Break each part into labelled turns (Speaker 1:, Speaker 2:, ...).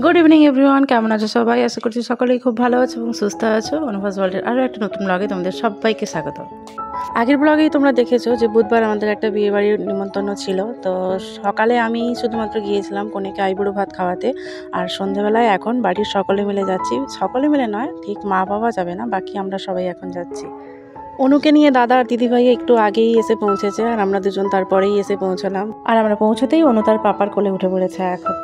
Speaker 1: Good evening everyone, কেমন আছো সবাই? আশা করছি সকলেই খুব ভালো আছো এবং সুস্থ আছো। অনুভব ওয়ার্ল্ডের আরও একটা নতুন ব্লগে তোমাদের সবাইকে স্বাগত। আগের ব্লগেই তোমরা দেখেছো যে বুধবার আমাদের একটা বিয়েবাড়ির নিমন্ত্রণ ছিল। তো সকালে আমি শুধুমাত্র গিয়েছিলাম কনেকে আইবুড়ো ভাত খাওয়াতে, আর সন্ধ্যেবেলায় এখন বাড়ির সকলে মিলে যাচ্ছি। সকলে মিলে নয়, ঠিক মা বাবা যাবে না, বাকি আমরা সবাই এখন যাচ্ছি। অনুকে নিয়ে দাদা আর দিদিভাই একটু আগেই এসে পৌঁছেছে, আর আমরা দুজন তারপরেই এসে পৌঁছালাম। আর আমরা পৌঁছতেই অনু তার পাপার কোলে উঠে পড়েছে এখন।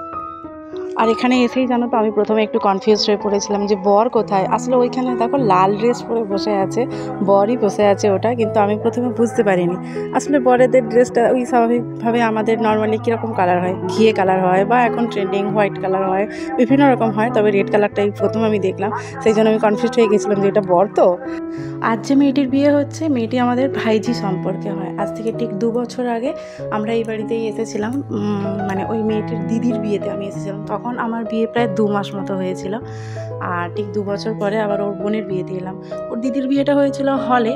Speaker 1: আর এখানে এসেই জানো তো আমি প্রথমে একটু কনফিউজ হয়ে পড়েছিলাম যে বর কোথায়। আসলে ওইখানে দেখো লাল ড্রেস পরে বসে আছে, বরই বসে আছে ওটা, কিন্তু আমি প্রথমে বুঝতে পারিনি। আসলে বরেদের ড্রেসটা ওই স্বাভাবিকভাবে আমাদের নর্মালি কীরকম কালার হয়, ঘিয়ে কালার হয়, বা এখন ট্রেন্ডিং হোয়াইট কালার হয়, বিভিন্ন রকম হয়, তবে রেড কালারটাই প্রথম আমি দেখলাম। সেই জন্য আমি কনফিউজ হয়ে গেছিলাম যে এটা বর তো। আজ যে মেয়েটির বিয়ে হচ্ছে, মেয়েটি আমাদের ভাইজি সম্পর্কে হয়। আজ থেকে ঠিক 2 বছর আগে আমরা এই বাড়িতেই এসেছিলাম, মানে ওই মেয়েটির দিদির বিয়েতে আমি এসেছিলাম। তখন আমার বিয়ে প্রায় 2 মাস মতো হয়েছিল, আর ঠিক 2 বছর পরে আবার ওর বোনের বিয়েতে এলাম। ওর দিদির বিয়েটা হয়েছিল হলে,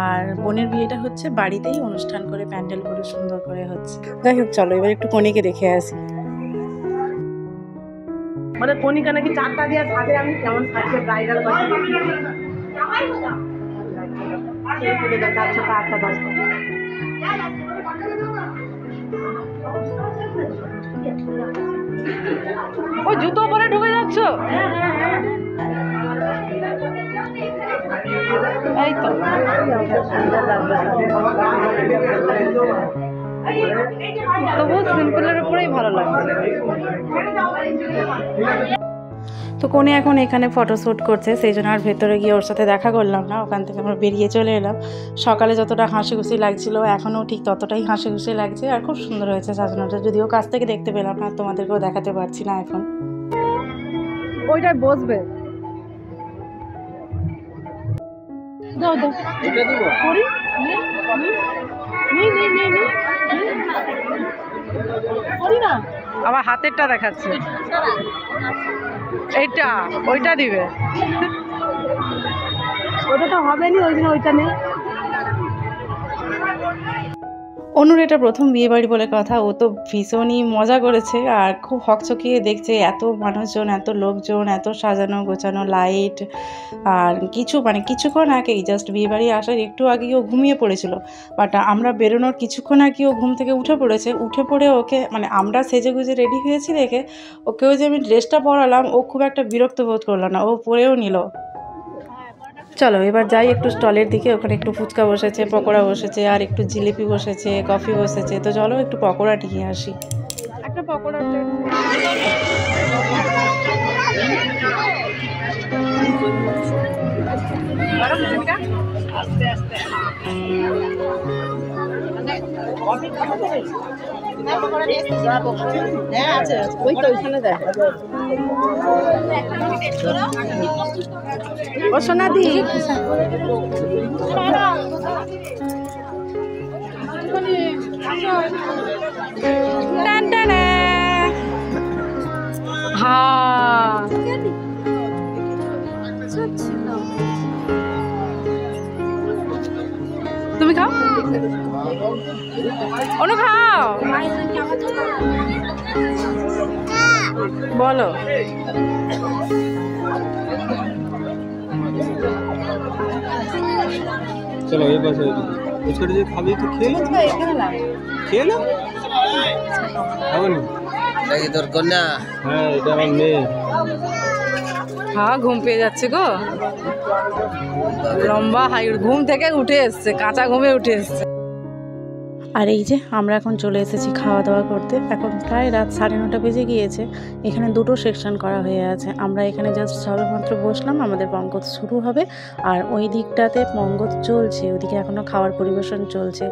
Speaker 1: আর বোনের বিয়েটা হচ্ছে বাড়িতেই অনুষ্ঠান করে, প্যান্ডেল করে সুন্দর করে হচ্ছে। যাই হোক, চলো এবার একটু কনেকে দেখে আসি।
Speaker 2: মানে কনিকা নাকি 4টা দিয়ে সাজে, আমি কেমন সাজে ব্রাইডাল বাসি দেখি।
Speaker 1: ও জুতো পরে ঢুকে যাচ্ছ? এই তো তবু সিম্পলের উপরেই ভালো লাগছে। তো কোনে এখন এখানে ফটোশ্যুট করছে, সেই জন্য আর ভেতরে গিয়ে ওর সাথে দেখা করলাম না। ওখান থেকে আমরা বেরিয়ে চলে এলাম। সকালে যতটা হাসি খুশি লাগছিল, এখনও ঠিক ততটাই হাসি খুশি লাগছে, আর খুব সুন্দর হয়েছে সাজানোটা। যদিও কাছ থেকে দেখতে পেলাম না, তোমাদেরকেও দেখাতে পারছি না এখন। ওইটাই বসবে। দাও দাও এটা দিব করি করি না, আমার হাতেরটা দেখাচ্ছে। এইটা ওইটা দিবে,
Speaker 2: ওটা তো হবে না, ওই জন্য ওইটা নেই।
Speaker 1: অনুর এটা প্রথম বিয়ে বাড়ি বলে কথা, ও তো ভীষণই মজা করেছে আর খুব হকচকিয়ে দেখছে। এত মানুষজন, এত লোকজন, এত সাজানো গোছানো লাইট। আর কিছুক্ষণ আগেই জাস্ট বিয়ে বাড়ি আসার একটু আগেই ও ঘুমিয়ে পড়েছিল, বাট আমরা বেরোনোর কিছুক্ষণ আগেই ও ঘুম থেকে উঠে পড়েছে। উঠে পড়ে ওকে আমরা সেজে গুজে রেডি হয়েছি দেখে ওকেও যে আমি ড্রেসটা পরালাম, ও খুব একটা বিরক্ত বোধ করলো না, ও পরেও নিল। চলো এবার যাই একটু স্টলের দিকে। ওখানে একটু ফুচকা বসেছে, পকোড়া বসেছে, আর একটু জিলিপি বসেছে, কফি বসেছে। তো চলো একটু পকোড়া নিয়ে আসি। একটা পকোড়া প্লেট।
Speaker 2: হ্যাঁ আছে, ওই তো ওইখানে দেখ।
Speaker 1: ও সোনাদি, হ্যাঁ তুমি খাও, অনু খাও, বলো।
Speaker 3: চলো এই পাশে ফুচকাটা যে খাবি তো খেয়ে খেয়ে না খাবো না। এটা কি তোর কন্যা? হ্যাঁ এটা আমার মেয়ে।
Speaker 1: হ্যাঁ ঘুম পেয়ে যাচ্ছে গো, লম্বা হাই ঘুম থেকে উঠে এসছে, কাঁচা ঘুমে উঠে এসছে। আর এই যে আমরা এখন চলে এসেছি খাওয়া দাওয়া করতে। এখন প্রায় রাত 9:30 বেজে গিয়েছে। এখানে 2টো সেকশন করা হয়ে আছে। আমরা এখানে জাস্ট সবেমাত্র বসলাম, আমাদের পঙ্গত শুরু হবে। আর ওই দিকটাতে পঙ্গত চলছে, ওইদিকে এখনও খাওয়ার পরিবেশন চলছে।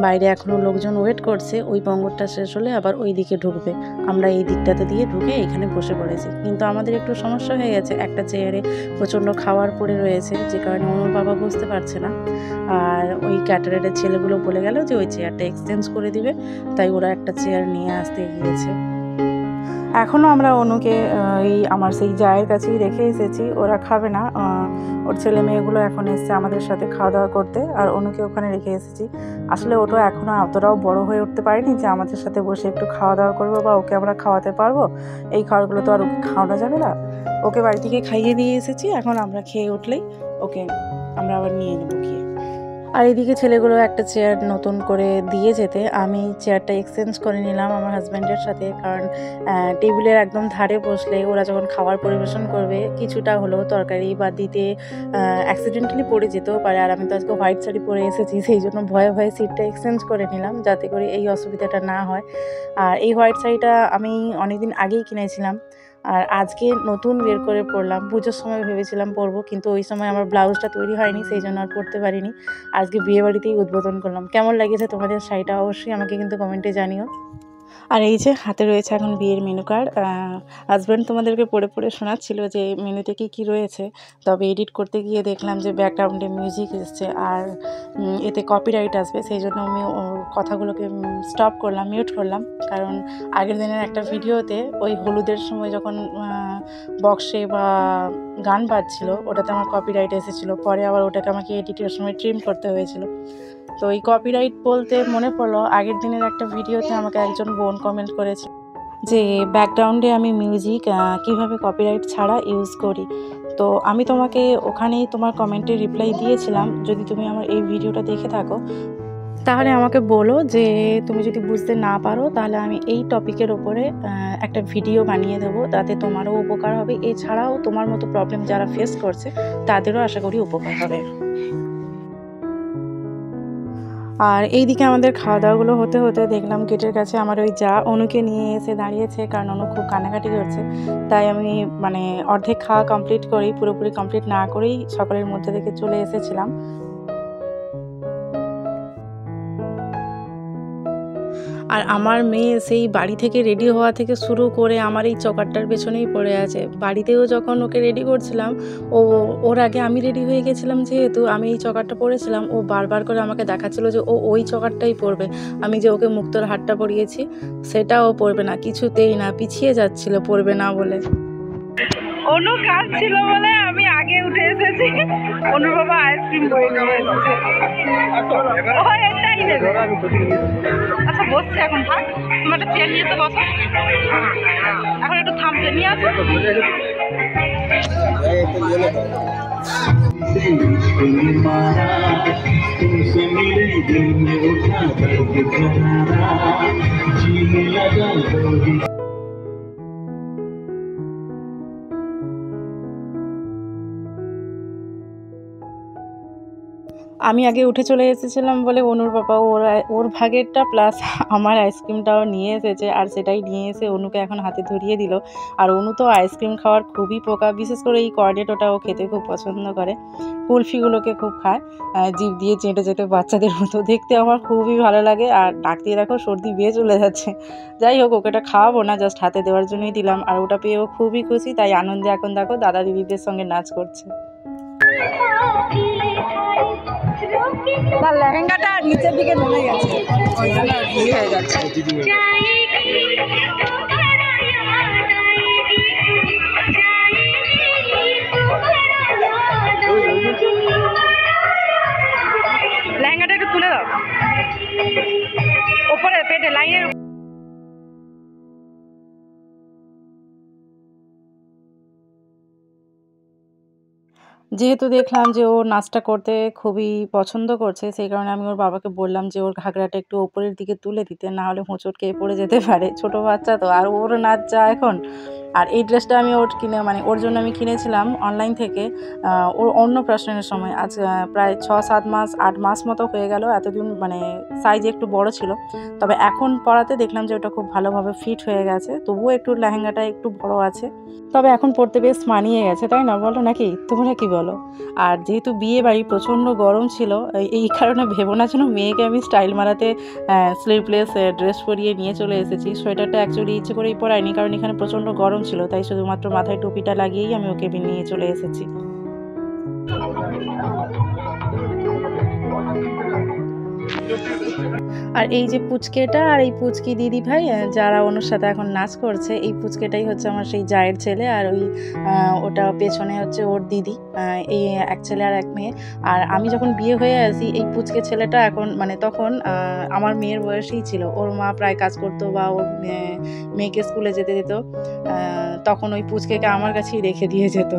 Speaker 1: বাইরে এখনও লোকজন ওয়েট করছে, ওই পঙ্গতটা শেষ হলে আবার ওই দিকে ঢুকবে। আমরা এই দিকটাতে দিয়ে ঢুকে এখানে বসে পড়েছি, কিন্তু আমাদের একটু সমস্যা হয়ে গেছে। একটা চেয়ারে প্রচণ্ড খাওয়ার পড়ে রয়েছে, যে কারণে অনুর বাবা বসতে পারছে না। আর ওই ক্যাটারারের ছেলেগুলো বলে গেল যে ওই চেয়ারটা এক্সচেঞ্জ করে দিবে, তাই ওরা একটা চেয়ার নিয়ে আসতে গিয়েছে। এখনও আমরা অনুকে এই আমার সেই জায়ের কাছেই রেখে এসেছি। ওরা খাবে না, ওর ছেলে মেয়েগুলো এখন এসছে আমাদের সাথে খাওয়া দাওয়া করতে, আর অনুকে ওখানে রেখে এসেছি। আসলে ওটা এখনও অতটাও বড় হয়ে উঠতে পারেনি যে আমাদের সাথে বসে একটু খাওয়া দাওয়া করবো বা ওকে আমরা খাওয়াতে পারবো। এই খাবারগুলো তো আর ওকে খাওয়ানো যাবে না। ওকে বাড়ি থেকে খাইয়ে দিয়ে এসেছি, এখন আমরা খেয়ে উঠলেই ওকে আমরা আবার নিয়ে নেবো গিয়ে। আর এদিকে ছেলেগুলো একটা চেয়ার নতুন করে দিয়ে যেতে আমি চেয়ারটা এক্সচেঞ্জ করে নিলাম আমার হাজব্যান্ডের সাথে, কারণ টেবিলের একদম ধারে বসলে ওরা যখন খাবার পরিবেশন করবে কিছুটা হলেও তরকারি বা দিতে অ্যাক্সিডেন্টালি পড়ে যেতেও পারে। আর আমি তো আজকে হোয়াইট শাড়ি পরে এসেছি, সেই জন্য ভয়ে ভয়ে সিটটা এক্সচেঞ্জ করে নিলাম যাতে করে এই অসুবিধাটা না হয়। আর এই হোয়াইট শাড়িটা আমি অনেকদিন আগেই কিনেছিলাম, আর আজকে নতুন বের করে পরলাম। পুজোর সময় ভেবেছিলাম পরবো, কিন্তু ওই সময় আমার ব্লাউজটা তৈরি হয়নি, সেই জন্য আর পরতে পারিনি। আজকে বিয়েবাড়িতেই উদ্বোধন করলাম। কেমন লাগেছে তোমাদের শাড়িটা অবশ্যই আমাকে কিন্তু কমেন্টে জানিও। আর এই যে হাতে রয়েছে এখন বিয়ের মেনু কার্ড। হাজব্যান্ড তোমাদেরকে পড়ে পড়ে শোনাচ্ছিল যে মেনুতে কী রয়েছে, তবে এডিট করতে গিয়ে দেখলাম যে ব্যাকগ্রাউন্ডে মিউজিক এসছে আর এতে কপিরাইট আসবে, সেই জন্য আমি ওর কথাগুলোকে স্টপ করলাম, মিউট করলাম। কারণ আগের দিনের একটা ভিডিওতে ওই হলুদের সময় যখন বক্সে বা গান বাজছিল ওটাতে আমার কপিরাইট এসেছিলো, পরে আবার ওটাকে আমাকে এডিটের সময় ট্রিম করতে হয়েছিল। তো এই কপিরাইট বলতে মনে পড়লো আগের দিনের একটা ভিডিওতে আমাকে একজন বোন কমেন্ট করেছে যে ব্যাকগ্রাউন্ডে আমি মিউজিক কিভাবে কপিরাইট ছাড়া ইউজ করি। তো আমি তোমাকে ওখানেই তোমার কমেন্টে রিপ্লাই দিয়েছিলাম। যদি তুমি আমার এই ভিডিওটা দেখে থাকো তাহলে আমাকে বলো যে তুমি যদি বুঝতে না পারো তাহলে আমি এই টপিকের ওপরে একটা ভিডিও বানিয়ে দেবো, তাতে তোমারও উপকার হবে, এছাড়াও তোমার মতো প্রবলেম যারা ফেস করছে তাদেরও আশা করি উপকার হবে। আর এইদিকে আমাদের খাওয়া দাওয়াগুলো হতে হতে দেখলাম গেটের কাছে আমার ওই যা অনুকে নিয়ে এসে দাঁড়িয়েছে, কারণ অনু খুব কান্নাকাটি করছে। তাই আমি অর্ধেক খাওয়া কমপ্লিট করেই, পুরোপুরি কমপ্লিট না করেই সকালের মধ্যে থেকে চলে এসেছিলাম। আর আমার মেয়ে সেই বাড়ি থেকে রেডি হওয়া থেকে শুরু করে আমার এই চকারটার পেছনেই পড়ে আছে। বাড়িতেও যখন ওকে রেডি করছিলাম ওর আগে আমি রেডি হয়ে গেছিলাম, যেহেতু আমি এই চকারটা পরেছিলাম, ও বারবার করে আমাকে দেখাচ্ছিল যে ও ওই চকারটাই পরবে। আমি যে ওকে মুক্তোর হারটা পরিয়েছি সেটাও পরবে না, কিছুতেই না, পিছিয়ে যাচ্ছিল পরবে না বলে।
Speaker 2: অনু কাজ ছিল বলে আমি আগে উঠে এসেছি। অনুর বাবা আইসক্রিম বই নিয়ে এসেছে। এটাই নেবে। আচ্ছা বসছে এখন, থাক, তুমি একটা চেয়ার নিয়ে এসে বসো। এখন একটু থামছে, নিয়ে আসো।
Speaker 1: আমি আগে উঠে চলে এসেছিলাম বলে অনুর বাবা ওর ভাগেরটা প্লাস আমার আইসক্রিমটাও নিয়ে এসেছে, আর সেটাই নিয়ে এসে অনুকে এখন হাতে ধরিয়ে দিল। আর অনু তো আইসক্রিম খাওয়ার খুবই পোকা, বিশেষ করে এই কর্নেটোটা ও খেতে খুব পছন্দ করে, কুলফিগুলোকে খুব খায়, জিভ দিয়ে চেটে চেটে বাচ্চাদের মতো। দেখতে আমার খুবই ভালো লাগে, আর ডাক দিয়ে দেখো সর্দি বেয়ে চলে যাচ্ছে। যাই হোক, ওকে এটা খাওয়াবো না, জাস্ট হাতে দেওয়ার জন্যই দিলাম। আর ওটা পেয়ে ও খুবই খুশি, তাই আনন্দে এখন দেখো দাদা দিদিদের সঙ্গে নাচ করছে।
Speaker 2: তার লেহেঙ্গাটা নিচের দিকে নেমে গেছে, ওই জন্য ইয়ে হয়ে যাচ্ছে। লেহেঙ্গাটা একটু তুলে দাও ওপরে পেটে লাইনের।
Speaker 1: যেহেতু দেখলাম যে ও নাচটা করতে খুবই পছন্দ করছে, সেই কারণে আমি ওর বাবাকে বললাম যে ওর ঘাগরাটা একটু ওপরের দিকে তুলে দিতে, না হলে হোঁচট খেয়ে পড়ে যেতে পারে, ছোট বাচ্চা তো, আর ওর নাচ যা এখন। আর এই ড্রেসটা আমি ওর জন্য আমি কিনেছিলাম অনলাইন থেকে ওর অন্নপ্রাশনের সময়। আজ প্রায় 6-7 মাস 8 মাস মতো হয়ে গেল, এতদিন সাইজ একটু বড় ছিল, তবে এখন পরাতে দেখলাম যে ওটা খুব ভালোভাবে ফিট হয়ে গেছে। তবুও একটু লেহেঙ্গাটা একটু বড় আছে, তবে এখন পরতে বেশ মানিয়ে গেছে, তাই না বলো, নাকি তোমরা কি বলো? আর যেহেতু বিয়ে বাড়ি প্রচণ্ড গরম ছিল, এই কারণে ভেবো না যেন মেয়েকে আমি স্টাইল মারাতে স্লিভলেস ড্রেস পরিয়ে নিয়ে চলে এসেছি। সোয়েটারটা অ্যাকচুয়ালি ইচ্ছে করেই পরাইনি, কারণ এখানে প্রচণ্ড গরম ছিল, তাই শুধুমাত্র মাথায় টুপিটা লাগিয়েই আমি ওকে নিয়ে চলে এসেছি। আর এই যে পুচকেটা আর এই পুচকি দিদি ভাই যারা ওনার সাথে এখন নাচ করছে, এই পুচকেটাই হচ্ছে আমার সেই জায়ের ছেলে, আর ওই ওটা পেছনে হচ্ছে ওর দিদি। এই এক ছেলে আর এক মেয়ে। আর আমি যখন বিয়ে হয়ে আসি, এই পুচকে ছেলেটা এখন মানে তখন আমার মেয়ের বয়সেই ছিল। ওর মা প্রায় কাজ করতো বা ওর মেয়েকে স্কুলে যেতে দিত, তখন ওই পুচকেকে আমার কাছেই রেখে দিয়ে যেত।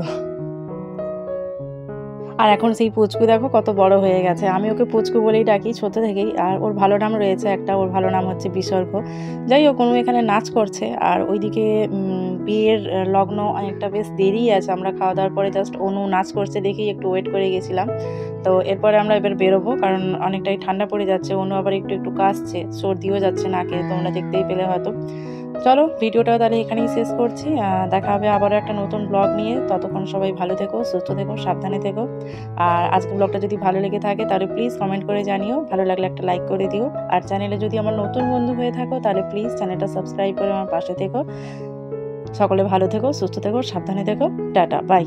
Speaker 1: আর এখন সেই পুচকু দেখো কত বড় হয়ে গেছে। আমি ওকে পুচকু বলেই ডাকি ছোট থেকেই। আর ওর ভালো নাম রয়েছে একটা, ওর ভালো নাম হচ্ছে বিসর্গ। যাই হোক, অনু এখানে নাচ করছে। আর ওইদিকে বিয়ের লগ্ন অনেকটা বেশ দেরি আছে। আমরা খাওয়া দাওয়ার পরে জাস্ট অনু নাচ করছে দেখেই একটু ওয়েট করে গেছিলাম। তো এরপরে আমরা এবার বেরোবো, কারণ অনেকটাই ঠান্ডা পড়ে যাচ্ছে। অনু আবার একটু একটু কাশছে, সর্দিও যাচ্ছে নাকে, তোমরা দেখতেই পেলে হয়তো। চলো ভিডিওটাও তাহলে এখানেই শেষ করছি। দেখা হবে আবারও একটা নতুন ব্লগ নিয়ে। ততক্ষণ সবাই ভালো থেকো, সুস্থ থেকো, সাবধানে থেকো। আর আজকের ব্লগটা যদি ভালো লেগে থাকে তাহলে প্লিজ কমেন্ট করে জানিও, ভালো লাগলে একটা লাইক করে দিও। আর চ্যানেলে যদি আমার নতুন বন্ধু হয়ে থাকো তাহলে প্লিজ চ্যানেলটা সাবস্ক্রাইব করে আমার পাশে থেকো। সকলে ভালো থেকো, সুস্থ থেকো, সাবধানে থেকো। Tata, by.